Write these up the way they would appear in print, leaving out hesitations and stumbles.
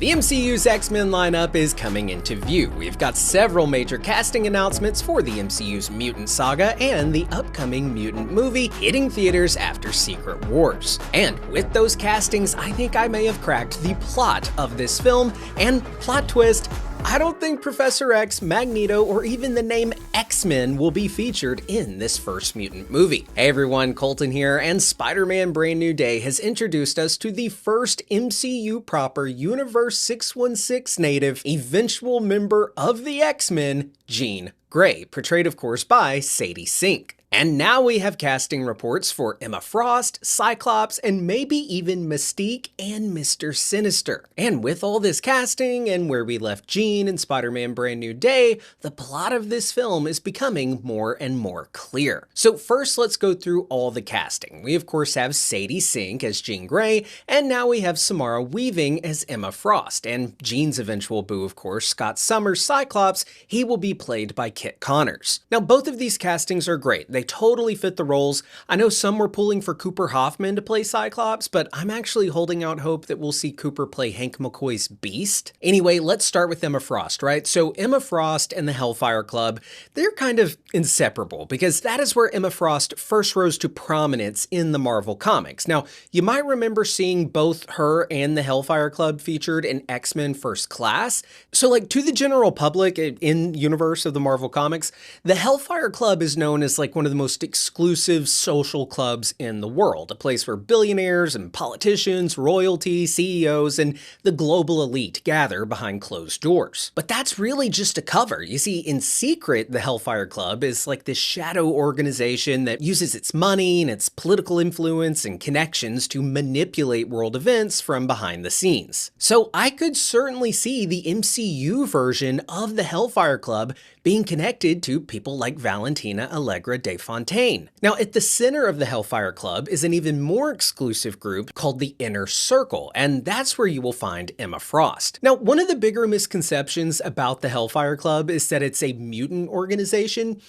The MCU's X-Men lineup is coming into view. We've got several major casting announcements for the MCU's Mutant saga and the upcoming Mutant movie hitting theaters after Secret Wars. And with those castings, I think I may have cracked the plot of this film, and plot twist, I don't think Professor X, Magneto, or even the name X-Men will be featured in this first Mutant movie. Hey everyone, Colton here, and Spider-Man Brand New Day has introduced us to the first MCU proper Universe 616 native, eventual member of the X-Men, Jean Grey, portrayed of course by Sadie Sink. And now we have casting reports for Emma Frost, Cyclops, and maybe even Mystique and Mr. Sinister. And with all this casting and where we left Jean in Spider-Man Brand New Day, the plot of this film is becoming more and more clear. So first, let's go through all the casting. We of course have Sadie Sink as Jean Grey, and now we have Samara Weaving as Emma Frost, and Jean's eventual boo, of course, Scott Summers' Cyclops, he will be played by Kit Connors. Now both of these castings are great. They totally fit the roles. I know some were pulling for Cooper Hoffman to play Cyclops, but I'm actually holding out hope that we'll see Cooper play Hank McCoy's Beast. Anyway, let's start with Emma Frost, right? So Emma Frost and the Hellfire Club, they're kind of inseparable because that is where Emma Frost first rose to prominence in the Marvel Comics. Now, you might remember seeing both her and the Hellfire Club featured in X-Men First Class. So like to the general public in universe of the Marvel Comics, the Hellfire Club is known as like one of the most exclusive social clubs in the world, a place where billionaires and politicians, royalty, CEOs, and the global elite gather behind closed doors. But that's really just a cover. You see, in secret, the Hellfire Club is like this shadow organization that uses its money and its political influence and connections to manipulate world events from behind the scenes. So I could certainly see the MCU version of the Hellfire Club being connected to people like Valentina Allegra de Fontaine. Now, at the center of the Hellfire Club is an even more exclusive group called the Inner Circle, and that's where you will find Emma Frost. Now, one of the bigger misconceptions about the Hellfire Club is that it's a mutant organization.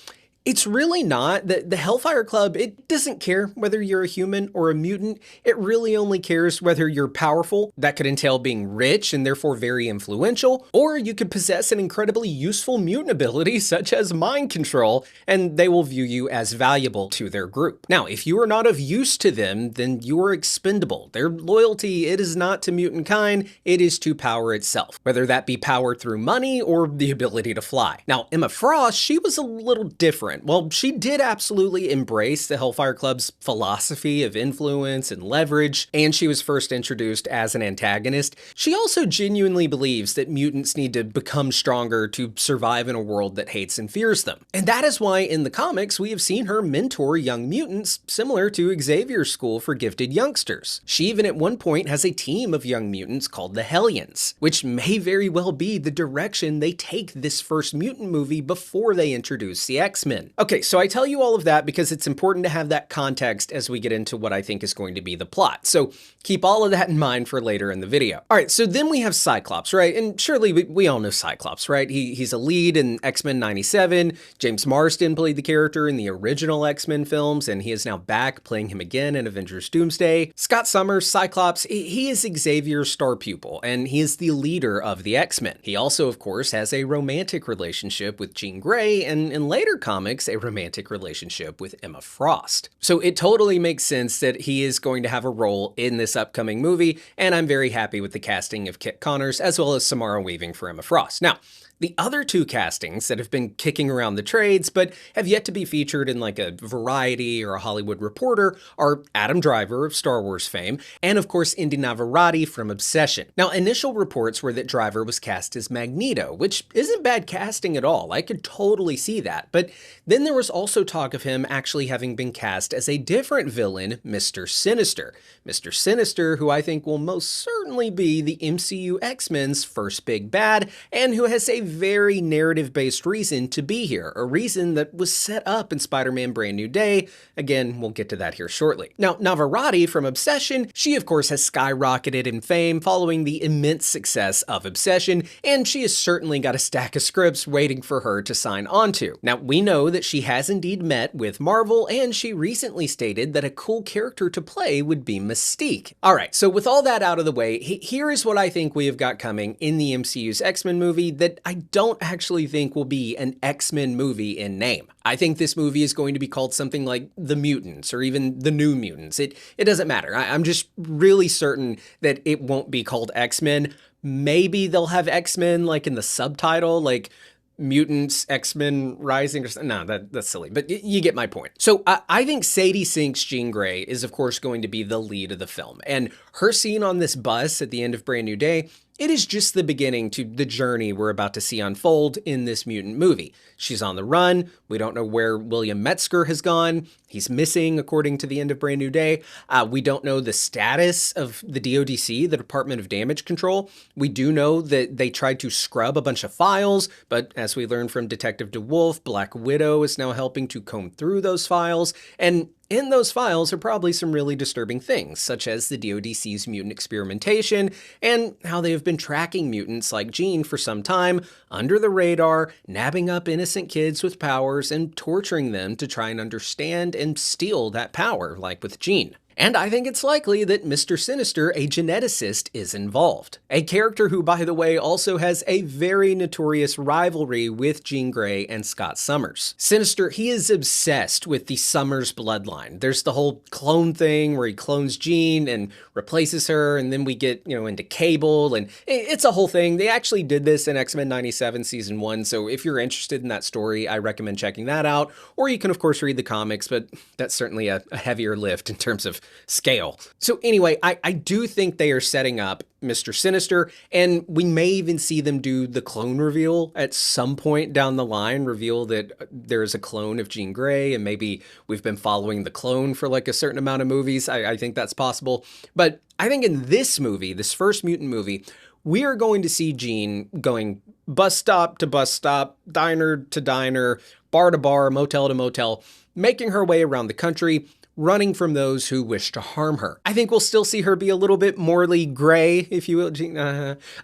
It's really not. The Hellfire Club, it doesn't care whether you're a human or a mutant. It really only cares whether you're powerful. That could entail being rich and therefore very influential, or you could possess an incredibly useful mutant ability such as mind control, and they will view you as valuable to their group. Now, if you are not of use to them, then you are expendable. Their loyalty, it is not to mutant kind, it is to power itself, whether that be power through money or the ability to fly. Now, Emma Frost, she was a little different. Well, she did absolutely embrace the Hellfire Club's philosophy of influence and leverage, and she was first introduced as an antagonist. She also genuinely believes that mutants need to become stronger to survive in a world that hates and fears them. And that is why in the comics we have seen her mentor young mutants, similar to Xavier's School for Gifted Youngsters. She even at one point has a team of young mutants called the Hellions, which may very well be the direction they take this first mutant movie before they introduce the X-Men. Okay, so I tell you all of that because it's important to have that context as we get into what I think is going to be the plot. So keep all of that in mind for later in the video. All right, so then we have Cyclops, right? And surely we all know Cyclops, right? He's a lead in X-Men 97. James Marsden played the character in the original X-Men films, and he is now back playing him again in Avengers Doomsday. Scott Summers, Cyclops, he is Xavier's star pupil, and he is the leader of the X-Men. He also, of course, has a romantic relationship with Jean Grey, and in later comics, a romantic relationship with Emma Frost. So it totally makes sense that he is going to have a role in this upcoming movie, and I'm very happy with the casting of Kit Connors as well as Samara Weaving for Emma Frost. Now, the other two castings that have been kicking around the trades but have yet to be featured in like a Variety or a Hollywood Reporter are Adam Driver of Star Wars fame and of course Indy Navarrete from Obsession. Now, initial reports were that Driver was cast as Magneto, which isn't bad casting at all. I could totally see that. But then there was also talk of him actually having been cast as a different villain, Mr. Sinister. Mr. Sinister, who I think will most certainly be the MCU X-Men's first big bad and who has a very narrative-based reason to be here, a reason that was set up in Spider-Man Brand New Day. Again, we'll get to that here shortly. Now, Navarrete from Obsession, she of course has skyrocketed in fame following the immense success of Obsession, and she has certainly got a stack of scripts waiting for her to sign onto. Now, we know that she has indeed met with Marvel, and she recently stated that a cool character to play would be Mystique. Alright, so with all that out of the way, here is what I think we have got coming in the MCU's X-Men movie that I don't actually think will be an X-Men movie in name. I think this movie is going to be called something like The Mutants or even The New Mutants. It doesn't matter. I'm just really certain that it won't be called X-Men. Maybe they'll have X-Men like in the subtitle, like Mutants, X-Men Rising, or something. No, that's silly, but you get my point. So I think Sadie Sink's Jean Grey is of course going to be the lead of the film, and her scene on this bus at the end of Brand New Day, it is just the beginning to the journey we're about to see unfold in this mutant movie. She's on the run. We don't know where William Metzger has gone. He's missing, according to the end of Brand New Day. We don't know the status of the DODC, the Department of Damage Control. We do know that they tried to scrub a bunch of files, but as we learned from Detective DeWolf, Black Widow is now helping to comb through those files, and in those files are probably some really disturbing things, such as the DODC's mutant experimentation and how they have been tracking mutants like Jean for some time, under the radar, nabbing up innocent kids with powers and torturing them to try and understand and steal that power, like with Jean. And I think it's likely that Mr. Sinister, a geneticist, is involved. A character who, by the way, also has a very notorious rivalry with Jean Grey and Scott Summers. Sinister, he is obsessed with the Summers bloodline. There's the whole clone thing where he clones Jean and replaces her, and then we get, into Cable, and it's a whole thing. They actually did this in X-Men 97 Season 1, so if you're interested in that story, I recommend checking that out. Or you can, of course, read the comics, but that's certainly a heavier lift in terms of scale. So anyway, I do think they are setting up Mr. Sinister, and we may even see them do the clone reveal at some point down the line, reveal that there's a clone of Jean Grey, and maybe we've been following the clone for like a certain amount of movies. I think that's possible. But I think in this movie, this first mutant movie, we are going to see Jean going bus stop to bus stop, diner to diner, bar to bar, motel to motel, making her way around the country, running from those who wish to harm her. I think we'll still see her be a little bit morally gray, if you will,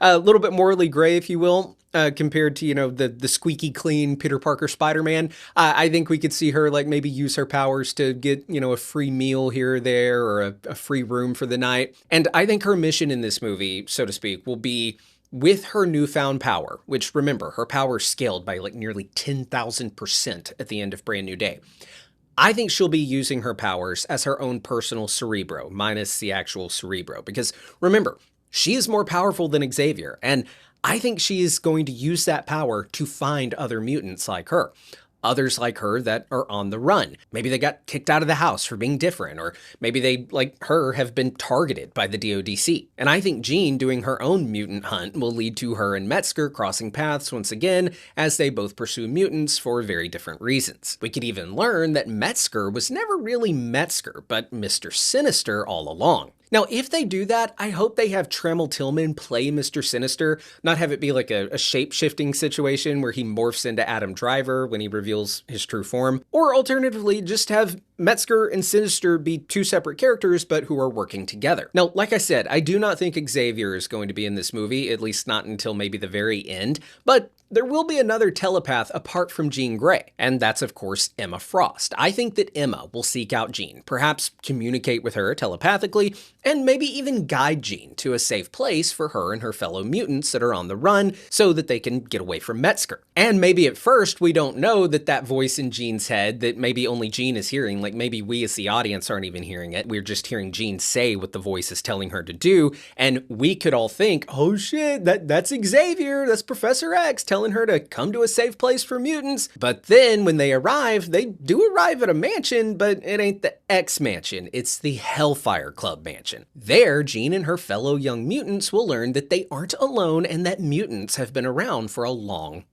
a little bit morally gray, if you will, compared to, the squeaky clean Peter Parker Spider-Man. I think we could see her like maybe use her powers to get, a free meal here or there, or a free room for the night. And I think her mission in this movie, so to speak, will be with her newfound power, which remember, her power scaled by like nearly 10,000% at the end of Brand New Day. I think she'll be using her powers as her own personal Cerebro, minus the actual Cerebro, because remember, she is more powerful than Xavier, and I think she is going to use that power to find other mutants like her. Others like her that are on the run. Maybe they got kicked out of the house for being different, or maybe they, like her, have been targeted by the DODC. And I think Jean doing her own mutant hunt will lead to her and Metzger crossing paths once again, as they both pursue mutants for very different reasons. We could even learn that Metzger was never really Metzger, but Mr. Sinister all along. Now, if they do that, I hope they have Tremel Tillman play Mr. Sinister, not have it be like a shape-shifting situation where he morphs into Adam Driver when he reveals his true form, or alternatively, just have Metzger and Sinister be two separate characters, but who are working together. Now, like I said, I do not think Xavier is going to be in this movie, at least not until maybe the very end, but there will be another telepath apart from Jean Grey, and that's of course Emma Frost. I think that Emma will seek out Jean, perhaps communicate with her telepathically, and maybe even guide Jean to a safe place for her and her fellow mutants that are on the run so that they can get away from Metzger. And maybe at first we don't know that voice in Jean's head that maybe only Jean is hearing, like maybe we as the audience aren't even hearing it, we're just hearing Jean say what the voice is telling her to do, and we could all think, oh shit, that's Xavier, that's Professor X telling her to come to a safe place for mutants. But then when they arrive, they do arrive at a mansion, but it ain't the X mansion, it's the Hellfire Club mansion. There, Jean and her fellow young mutants will learn that they aren't alone and that mutants have been around for a long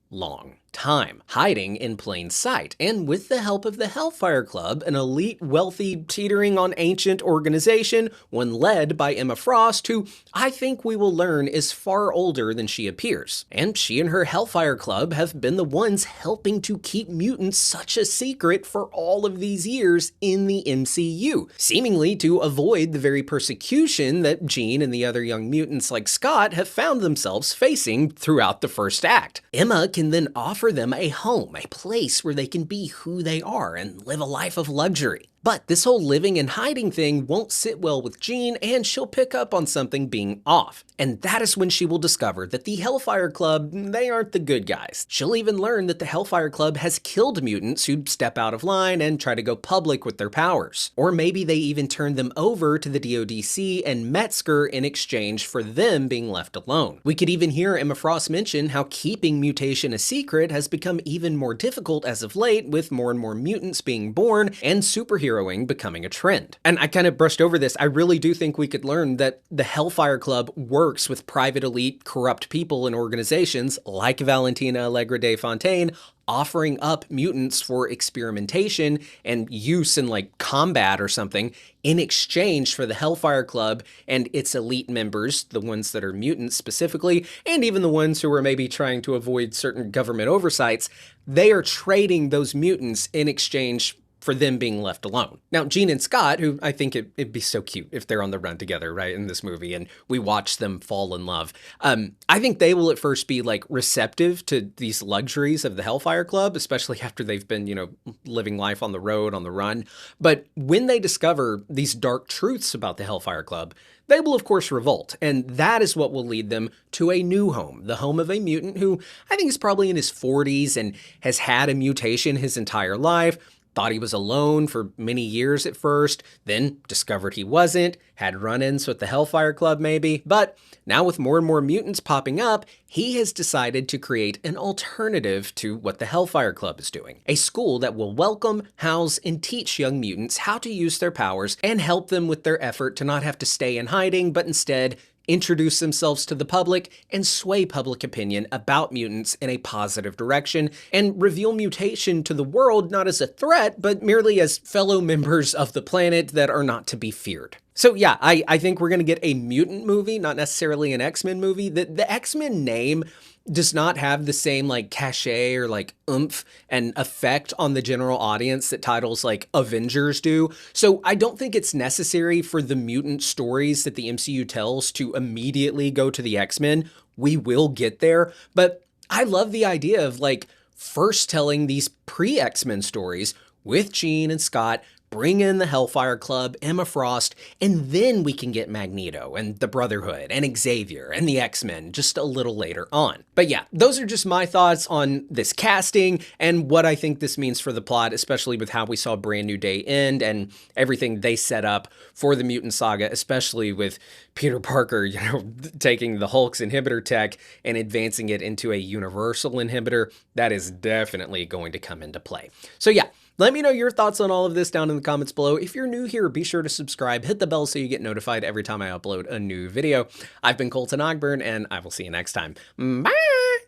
time, hiding in plain sight, and with the help of the Hellfire Club, an elite, wealthy, teetering on ancient organization, one led by Emma Frost, who I think we will learn is far older than she appears. And she and her Hellfire Club have been the ones helping to keep mutants such a secret for all of these years in the MCU, seemingly to avoid the very persecution that Jean and the other young mutants like Scott have found themselves facing throughout the first act. Emma can then offer them a home, a place where they can be who they are and live a life of luxury. But this whole living and hiding thing won't sit well with Jean, and she'll pick up on something being off. And that is when she will discover that the Hellfire Club, they aren't the good guys. She'll even learn that the Hellfire Club has killed mutants who step out of line and try to go public with their powers. Or maybe they even turn them over to the DODC and Metzger in exchange for them being left alone. We could even hear Emma Frost mention how keeping mutation a secret has become even more difficult as of late, with more and more mutants being born and superheroing becoming a trend. And I kind of brushed over this. I really do think we could learn that the Hellfire Club works with private elite corrupt people and organizations like Valentina Allegra de Fontaine, offering up mutants for experimentation and use in like combat or something in exchange for the Hellfire Club and its elite members, the ones that are mutants specifically, and even the ones who are maybe trying to avoid certain government oversights. They are trading those mutants in exchange for them being left alone. Now, Jean and Scott, who I think it'd be so cute if they're on the run together, right, in this movie, and we watch them fall in love. I think they will at first be like receptive to these luxuries of the Hellfire Club, especially after they've been, living life on the road, on the run. But when they discover these dark truths about the Hellfire Club, they will of course revolt, and that is what will lead them to a new home, the home of a mutant who I think is probably in his 40s and has had a mutation his entire life. Thought he was alone for many years at first, then discovered he wasn't, had run-ins with the Hellfire Club maybe, but now with more and more mutants popping up, he has decided to create an alternative to what the Hellfire Club is doing. A school that will welcome, house, and teach young mutants how to use their powers and help them with their effort to not have to stay in hiding, but instead introduce themselves to the public and sway public opinion about mutants in a positive direction, and reveal mutation to the world not as a threat, but merely as fellow members of the planet that are not to be feared. So yeah, I think we're going to get a mutant movie, not necessarily an X-Men movie. The X-Men name does not have the same like cachet or like oomph and effect on the general audience that titles like Avengers do. So I don't think it's necessary for the mutant stories that the MCU tells to immediately go to the X-Men. We will get there, but I love the idea of like first telling these pre-X-Men stories with Jean and Scott, bring in the Hellfire Club, Emma Frost, and then we can get Magneto and the Brotherhood and Xavier and the X-Men just a little later on. But yeah, those are just my thoughts on this casting and what I think this means for the plot, especially with how we saw Brand New Day end and everything they set up for the Mutant Saga, especially with Peter Parker, taking the Hulk's inhibitor tech and advancing it into a universal inhibitor. That is definitely going to come into play. So yeah, let me know your thoughts on all of this down in the comments below. If you're new here, be sure to subscribe, hit the bell so you get notified every time I upload a new video. I've been Colton Ogburn, and I will see you next time. Bye!